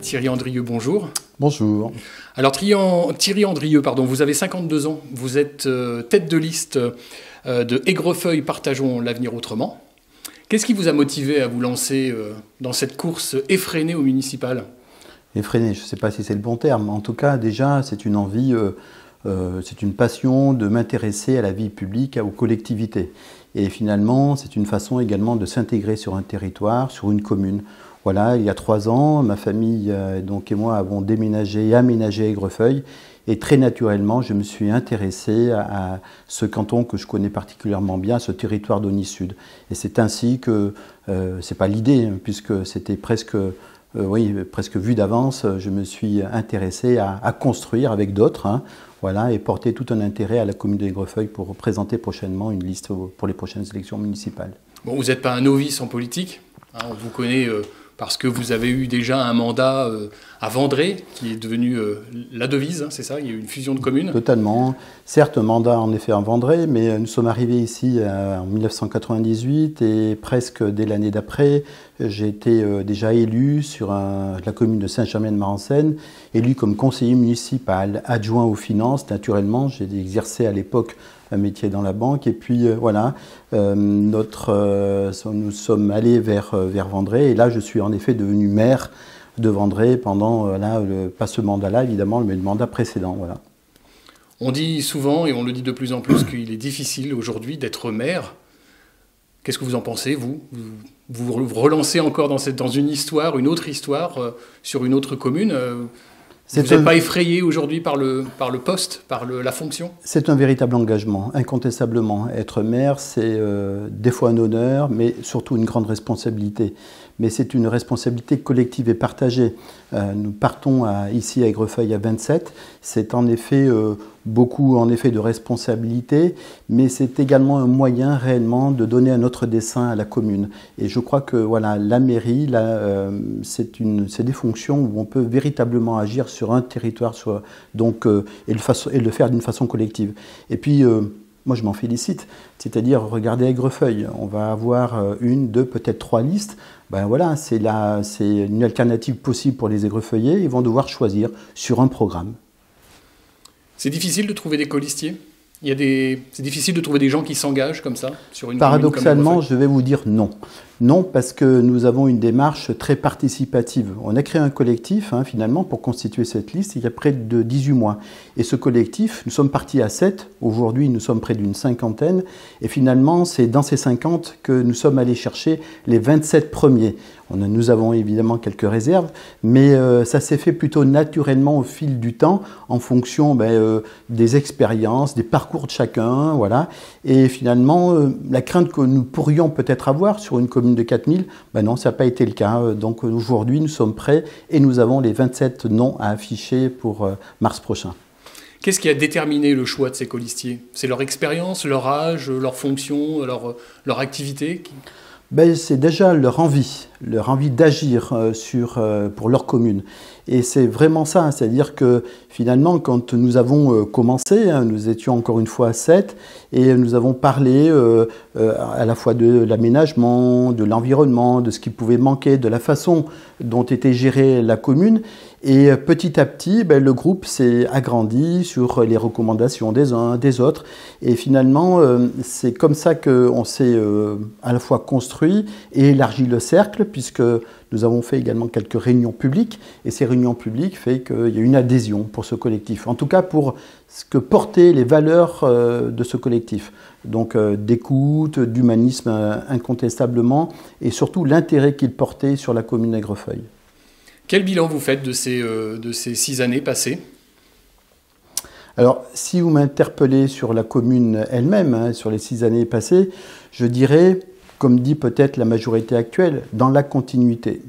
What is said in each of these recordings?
Thierry Andrieux, bonjour. Bonjour. Alors Thierry Andrieux, vous avez 52 ans, vous êtes tête de liste de Aigrefeuille Partageons l'avenir autrement. Qu'est-ce qui vous a motivé à vous lancer dans cette course effrénée au municipal? Effréné, je ne sais pas si c'est le bon terme. En tout cas, déjà, c'est une envie, c'est une passion de m'intéresser à la vie publique, aux collectivités. Et finalement, c'est une façon également de s'intégrer sur un territoire, sur une commune. Voilà, il y a 3 ans, ma famille et moi avons déménagé et aménagé Aigrefeuille. Et très naturellement, je me suis intéressé à ce canton que je connais particulièrement bien, ce territoire d'Aunis Sud. Et c'est ainsi que, c'est pas l'idée, puisque c'était presque vu d'avance, je me suis intéressé à construire avec d'autres, voilà, et porter tout un intérêt à la commune d'Aigrefeuille pour présenter prochainement une liste pour les prochaines élections municipales. Bon, vous n'êtes pas un novice en politique, on vous connaît parce que vous avez eu déjà un mandat à Vendré, qui est devenu la devise, c'est ça? Il y a eu une fusion de communes. Totalement. Certes, un mandat en effet à Vendré, mais nous sommes arrivés ici en 1998 et presque dès l'année d'après, j'ai été déjà élu sur la commune de Saint-Germain-de-Marencennes, élu comme conseiller municipal, adjoint aux finances. Naturellement, j'ai exercé à l'époque un métier dans la banque. Et puis voilà, nous sommes allés vers Vendré. Et là, je suis en effet devenu maire de Vendré pendant, pas ce mandat-là évidemment, mais le mandat précédent. Voilà. On dit souvent, et on le dit de plus en plus, qu'il est difficile aujourd'hui d'être maire. Qu'est-ce que vous en pensez, vous relancez encore dans une histoire, une autre histoire, sur une autre commune. Vous n'êtes pas effrayé aujourd'hui par le poste, par la fonction? C'est un véritable engagement, incontestablement. Être maire, c'est des fois un honneur, mais surtout une grande responsabilité. Mais c'est une responsabilité collective et partagée. Nous partons ici à Aigrefeuille à 27. C'est en effet beaucoup de responsabilités, mais c'est également un moyen réellement de donner un autre dessein à la commune. Et je crois que voilà, la mairie, c'est des fonctions où on peut véritablement agir sur un territoire, et le faire d'une façon collective. Et puis, moi, je m'en félicite. C'est-à-dire, regardez Aigrefeuille, on va avoir 1, 2, peut-être 3 listes. Ben voilà, c'est une alternative possible pour les Aigrefeuillais. Ils vont devoir choisir sur un programme. C'est difficile de trouver des colistiers? C'est difficile de trouver des gens qui s'engagent comme ça sur une Paradoxalement, commune comme je vais vous dire non. Non, parce que nous avons une démarche très participative. On a créé un collectif, finalement, pour constituer cette liste il y a près de 18 mois. Et ce collectif, nous sommes partis à 7. Aujourd'hui, nous sommes près d'une 50aine. Et finalement, c'est dans ces 50 que nous sommes allés chercher les 27 premiers. Nous avons évidemment quelques réserves, mais ça s'est fait plutôt naturellement au fil du temps, en fonction des expériences, des parcours de chacun, voilà. Et finalement, la crainte que nous pourrions peut-être avoir sur une commune de 4000, non, ça n'a pas été le cas. Donc aujourd'hui, nous sommes prêts et nous avons les 27 noms à afficher pour mars prochain. Qu'est-ce qui a déterminé le choix de ces colistiers? C'est leur expérience, leur âge, leur fonction, leur activité? C'est déjà leur envie d'agir pour leur commune. Et c'est vraiment ça, c'est-à-dire que finalement, quand nous avons commencé, nous étions encore une fois 7, et nous avons parlé à la fois de l'aménagement, de l'environnement, de ce qui pouvait manquer, de la façon dont était gérée la commune. Et petit à petit, le groupe s'est agrandi sur les recommandations des uns, des autres. Et finalement, c'est comme ça qu'on s'est à la fois construit et élargi le cercle, puisque nous avons fait également quelques réunions publiques. Et ces réunions publiques font qu'il y a une adhésion pour ce collectif. En tout cas, pour ce que portaient les valeurs de ce collectif. Donc d'écoute, d'humanisme incontestablement, et surtout l'intérêt qu'il portait sur la commune d'Aigrefeuille. Quel bilan vous faites de ces 6 années passées? Alors, si vous m'interpellez sur la commune elle-même, sur les 6 années passées, je dirais, comme dit peut-être la majorité actuelle, dans la continuité.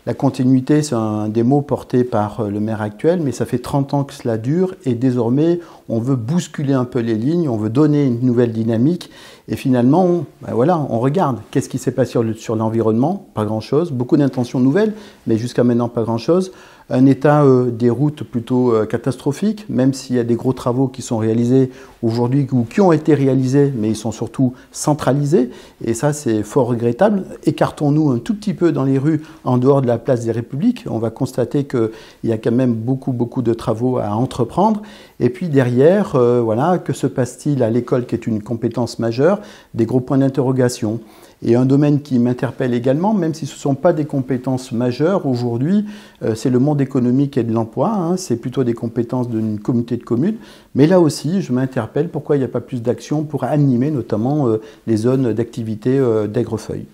La continuité, c'est un des mots portés par le maire actuel, mais ça fait 30 ans que cela dure et désormais, on veut bousculer un peu les lignes, on veut donner une nouvelle dynamique et finalement, on regarde qu'est-ce qui s'est passé sur l'environnement, pas grand-chose, beaucoup d'intentions nouvelles, mais jusqu'à maintenant pas grand-chose. un état des routes plutôt catastrophique, même s'il y a des gros travaux qui sont réalisés aujourd'hui ou qui ont été réalisés, mais ils sont surtout centralisés. Et ça, c'est fort regrettable. Écartons-nous un tout petit peu dans les rues en dehors de la place des Républiques. On va constater qu'il y a quand même beaucoup de travaux à entreprendre. Et puis derrière, voilà, que se passe-t-il à l'école qui est une compétence majeure? Des gros points d'interrogation. Et un domaine qui m'interpelle également, même si ce ne sont pas des compétences majeures aujourd'hui, c'est le monde économique et de l'emploi, hein, c'est plutôt des compétences d'une communauté de communes. Mais là aussi, je m'interpelle pourquoi il n'y a pas plus d'actions pour animer notamment les zones d'activité d'Aigrefeuille.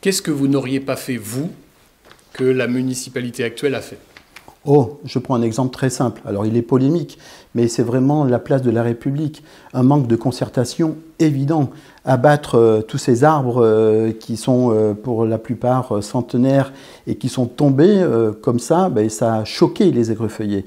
Qu'est-ce que vous n'auriez pas fait, vous, que la municipalité actuelle a fait? Oh, je prends un exemple très simple. Alors, il est polémique, mais c'est vraiment la place de la République. Un manque de concertation évident. Abattre tous ces arbres qui sont pour la plupart centenaires et qui sont tombés comme ça, ben, ça a choqué les aigrefeuillers.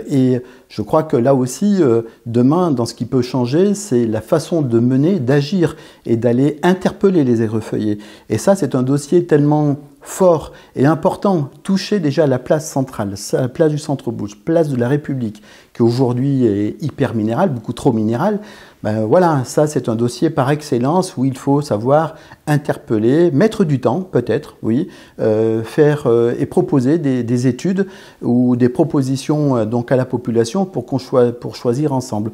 Et je crois que là aussi, demain, dans ce qui peut changer, c'est la façon de mener, d'agir et d'aller interpeller les aigrefeuillers. Et ça, c'est un dossier tellement fort et important, toucher déjà la place centrale, la place du centre-bourg, place de la République, qui aujourd'hui est hyper minérale, beaucoup trop minérale. Ben voilà, ça c'est un dossier par excellence où il faut savoir interpeller, mettre du temps peut-être, oui, faire et proposer des études ou des propositions donc à la population pour choisir ensemble.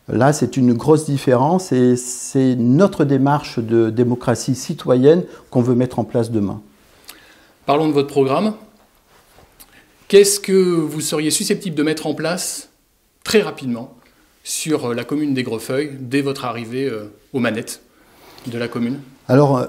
Là, c'est une grosse différence et c'est notre démarche de démocratie citoyenne qu'on veut mettre en place demain. Parlons de votre programme. Qu'est-ce que vous seriez susceptible de mettre en place très rapidement sur la commune d'Aigrefeuille dès votre arrivée aux manettes de la commune? Alors,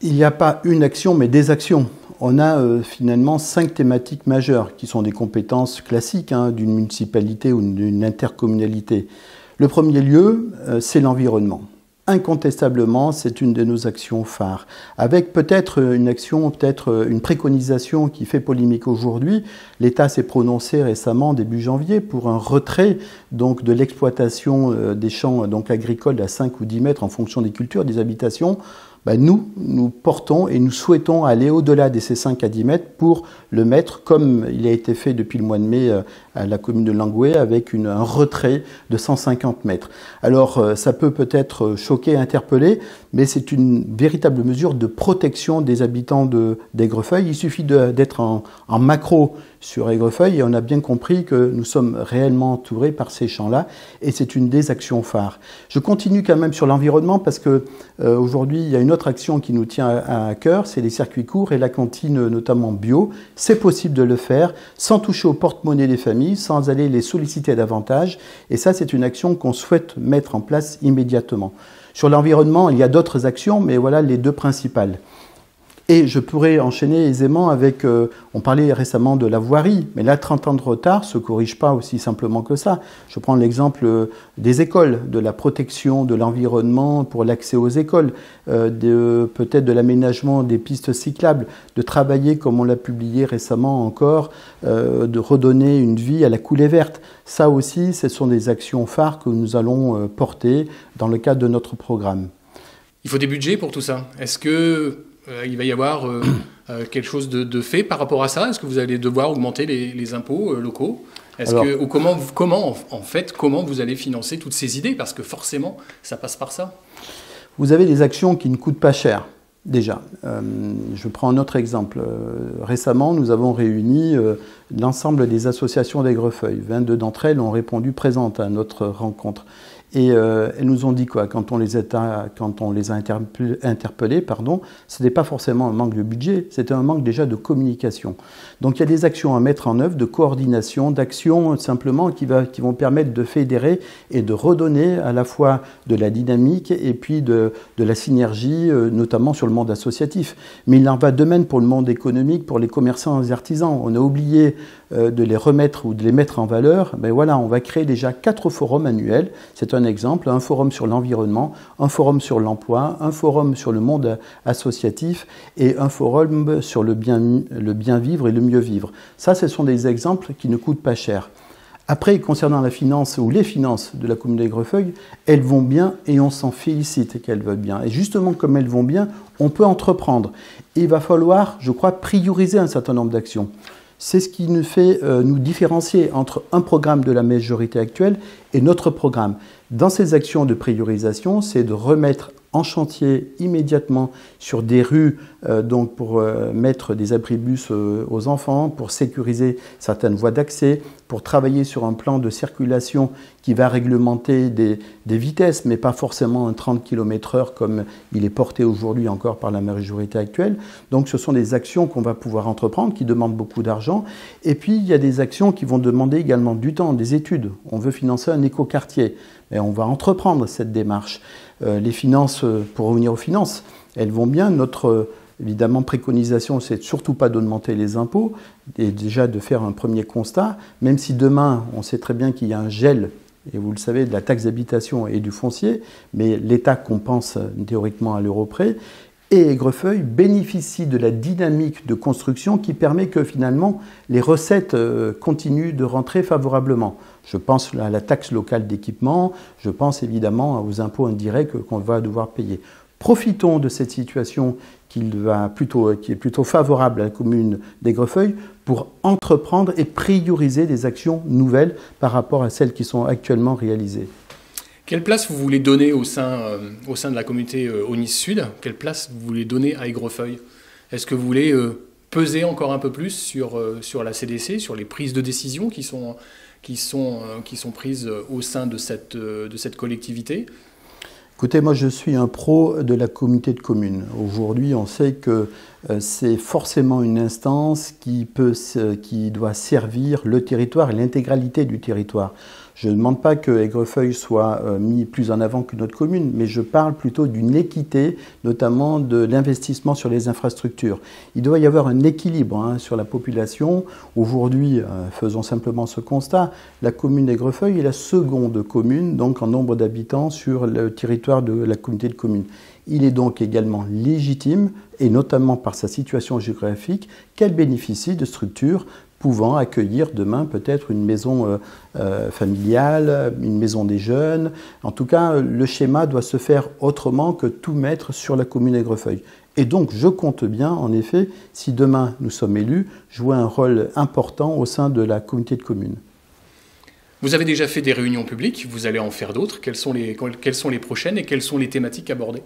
il n'y a pas une action, mais des actions. On a finalement 5 thématiques majeures qui sont des compétences classiques hein, d'une municipalité ou d'une intercommunalité. Le premier lieu, c'est l'environnement. Incontestablement, c'est une de nos actions phares. Avec peut-être une action, peut-être une préconisation qui fait polémique aujourd'hui. L'État s'est prononcé récemment, début janvier, pour un retrait donc, de l'exploitation des champs donc, agricoles à 5 ou 10 mètres en fonction des cultures, des habitations. Ben nous portons et nous souhaitons aller au-delà de ces 5 à 10 mètres pour le mettre, comme il a été fait depuis le mois de mai à la commune de Langoué, avec un retrait de 150 mètres. Alors, ça peut peut-être choquer, interpeller, mais c'est une véritable mesure de protection des habitants d'Aigrefeuille. Il suffit d'être en macro sur Aigrefeuille et on a bien compris que nous sommes réellement entourés par ces champs-là et c'est une des actions phares. Je continue quand même sur l'environnement parce que aujourd'hui, il y a une autre action qui nous tient à cœur, c'est les circuits courts et la cantine notamment bio. C'est possible de le faire sans toucher au porte-monnaie des familles, sans aller les solliciter davantage. Et ça, c'est une action qu'on souhaite mettre en place immédiatement. Sur l'environnement, il y a d'autres actions, mais voilà les 2 principales. Et je pourrais enchaîner aisément avec, on parlait récemment de la voirie, mais là 30 ans de retard ne se corrige pas aussi simplement que ça. Je prends l'exemple des écoles, de la protection de l'environnement pour l'accès aux écoles, peut-être de l'aménagement des pistes cyclables, de travailler, comme on l'a publié récemment encore, de redonner une vie à la coulée verte. Ça aussi, ce sont des actions phares que nous allons porter dans le cadre de notre programme. Il faut des budgets pour tout ça. Est-ce que il va y avoir quelque chose de fait par rapport à ça? Est-ce que vous allez devoir augmenter les impôts locaux? Comment vous allez financer toutes ces idées? Parce que forcément, ça passe par ça. Vous avez des actions qui ne coûtent pas cher, déjà. Je prends un autre exemple. Récemment, nous avons réuni l'ensemble des associations d'Aigrefeuille. 22 d'entre elles ont répondu présentes à notre rencontre. Et elles nous ont dit quoi? Quand on les a interpellés, ce n'était pas forcément un manque de budget, c'était un manque déjà de communication. Donc il y a des actions à mettre en œuvre, de coordination, d'actions simplement qui vont permettre de fédérer et de redonner à la fois de la dynamique et puis de la synergie, notamment sur le monde associatif. Mais il en va de même pour le monde économique, pour les commerçants et les artisans. On a oublié de les remettre ou de les mettre en valeur. Ben voilà, on va créer déjà 4 forums annuels. C'est un exemple, un forum sur l'environnement, un forum sur l'emploi, un forum sur le monde associatif et un forum sur le bien vivre et le mieux vivre. Ça, ce sont des exemples qui ne coûtent pas cher. Après, concernant la finance ou les finances de la commune d'Aigrefeuille, elles vont bien et on s'en félicite qu'elles vont bien. Et justement, comme elles vont bien, on peut entreprendre. Et il va falloir, je crois, prioriser un certain nombre d'actions. C'est ce qui nous fait nous différencier entre un programme de la majorité actuelle et notre programme. Dans ces actions de priorisation, c'est de remettre en chantier immédiatement sur des rues, donc pour mettre des abribus aux enfants, pour sécuriser certaines voies d'accès, pour travailler sur un plan de circulation qui va réglementer des vitesses, mais pas forcément un 30 km/h comme il est porté aujourd'hui encore par la majorité actuelle. Donc ce sont des actions qu'on va pouvoir entreprendre, qui demandent beaucoup d'argent. Et puis il y a des actions qui vont demander également du temps, des études. On veut financer un écoquartier, et on va entreprendre cette démarche. Les finances, pour revenir aux finances, elles vont bien. Notre évidemment préconisation, c'est surtout pas d'augmenter les impôts et déjà de faire un premier constat, même si demain, on sait très bien qu'il y a un gel, et vous le savez, de la taxe d'habitation et du foncier, mais l'État compense théoriquement à l'euro près. Et Aigrefeuille bénéficie de la dynamique de construction qui permet que finalement les recettes continuent de rentrer favorablement. Je pense à la taxe locale d'équipement, je pense évidemment aux impôts indirects qu'on va devoir payer. Profitons de cette situation qui est plutôt favorable à la commune d'Aigrefeuille pour entreprendre et prioriser des actions nouvelles par rapport à celles qui sont actuellement réalisées. Quelle place vous voulez donner au sein de la communauté Aunis Sud? Quelle place vous voulez donner à Aigrefeuille? Est-ce que vous voulez peser encore un peu plus sur la CDC, sur les prises de décision qui sont prises au sein de cette collectivité? Écoutez, moi je suis un pro de la communauté de communes. Aujourd'hui, on sait que c'est forcément une instance qui doit servir le territoire et l'intégralité du territoire. Je ne demande pas que Aigrefeuille soit mis plus en avant qu'une autre commune, mais je parle plutôt d'une équité, notamment de l'investissement sur les infrastructures. Il doit y avoir un équilibre sur la population. Aujourd'hui, faisons simplement ce constat, la commune d'Aigrefeuille est la seconde commune, donc en nombre d'habitants sur le territoire de la communauté de communes. Il est donc également légitime, et notamment par sa situation géographique, qu'elle bénéficie de structures pouvant accueillir demain peut-être une maison familiale, une maison des jeunes. En tout cas, le schéma doit se faire autrement que tout mettre sur la commune d'Aigrefeuille. Et donc, je compte bien, en effet, si demain nous sommes élus, jouer un rôle important au sein de la communauté de communes. Vous avez déjà fait des réunions publiques, vous allez en faire d'autres. Quelles sont les prochaines et quelles sont les thématiques abordées ?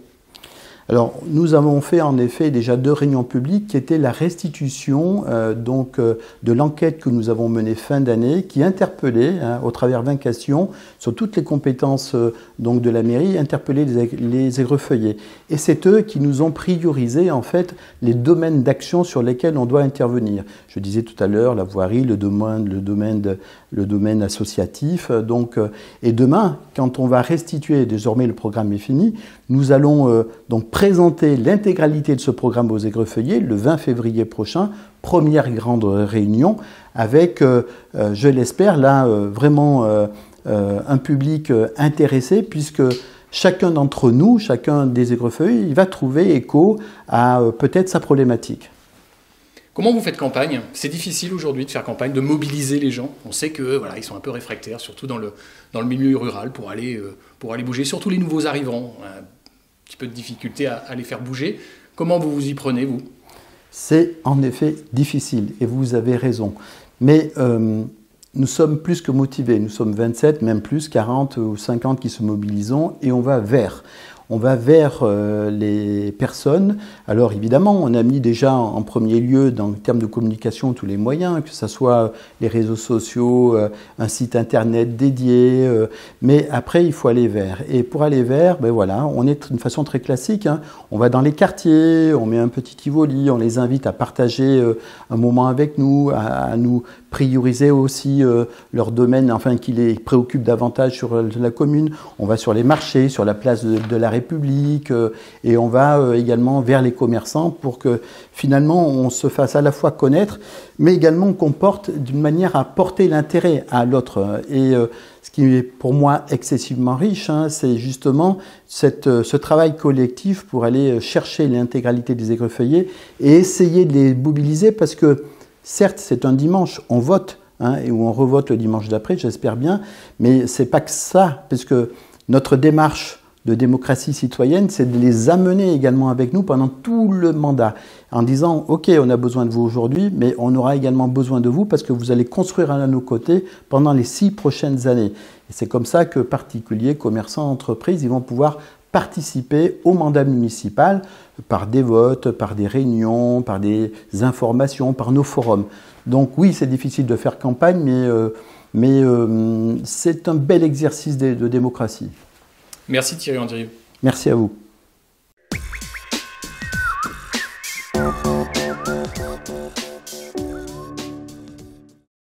Alors, nous avons fait en effet déjà 2 réunions publiques qui étaient la restitution de l'enquête que nous avons menée fin d'année, qui interpellait, au travers d'20 questions, sur toutes les compétences de la mairie, interpellait les Aigrefeuillais. Et c'est eux qui nous ont priorisé en fait les domaines d'action sur lesquels on doit intervenir. Je disais tout à l'heure la voirie, le domaine associatif. Et demain, quand on va restituer, désormais le programme est fini, nous allons donc présenter l'intégralité de ce programme aux Aigrefeuillais le 20 février prochain, première grande réunion, avec, je l'espère, là vraiment un public intéressé, puisque chacun d'entre nous, chacun des Aigrefeuillais, il va trouver écho à peut-être sa problématique. Comment vous faites campagne? C'est difficile aujourd'hui de faire campagne, de mobiliser les gens. On sait que voilà, ils sont un peu réfractaires, surtout dans le milieu rural, pour aller bouger, surtout les nouveaux arrivants. Un petit peu de difficulté à les faire bouger. Comment vous vous y prenez, vous? C'est en effet difficile, et vous avez raison. Mais nous sommes plus que motivés. Nous sommes 27, même plus, 40 ou 50 qui se mobilisons, et on va vers les personnes. Alors évidemment, on a mis déjà en premier lieu, dans le terme de communication, tous les moyens, que ce soit les réseaux sociaux, un site internet dédié, mais après il faut aller vers. Et pour aller vers, on est d'une façon très classique. On va dans les quartiers, on met un petit Tivoli, on les invite à partager un moment avec nous, à nous prioriser aussi leur domaine, enfin qui les préoccupe davantage sur la commune. On va sur les marchés, sur la place de la République, et on va également vers les commerçants pour que finalement on se fasse à la fois connaître, mais également qu'on porte d'une manière à porter l'intérêt à l'autre. Et ce qui est pour moi excessivement riche, c'est justement ce travail collectif pour aller chercher l'intégralité des Aigrefeuillais et essayer de les mobiliser, parce que certes c'est un dimanche, on vote, et où on revote le dimanche d'après, j'espère bien, mais c'est pas que ça, parce que notre démarche de démocratie citoyenne, c'est de les amener également avec nous pendant tout le mandat, en disant « Ok, on a besoin de vous aujourd'hui, mais on aura également besoin de vous parce que vous allez construire à nos côtés pendant les 6 prochaines années. » Et c'est comme ça que particuliers, commerçants, entreprises, ils vont pouvoir participer au mandat municipal par des votes, par des réunions, par des informations, par nos forums. Donc oui, c'est difficile de faire campagne, mais c'est un bel exercice de démocratie. Merci Thierry Andrieux. Merci à vous.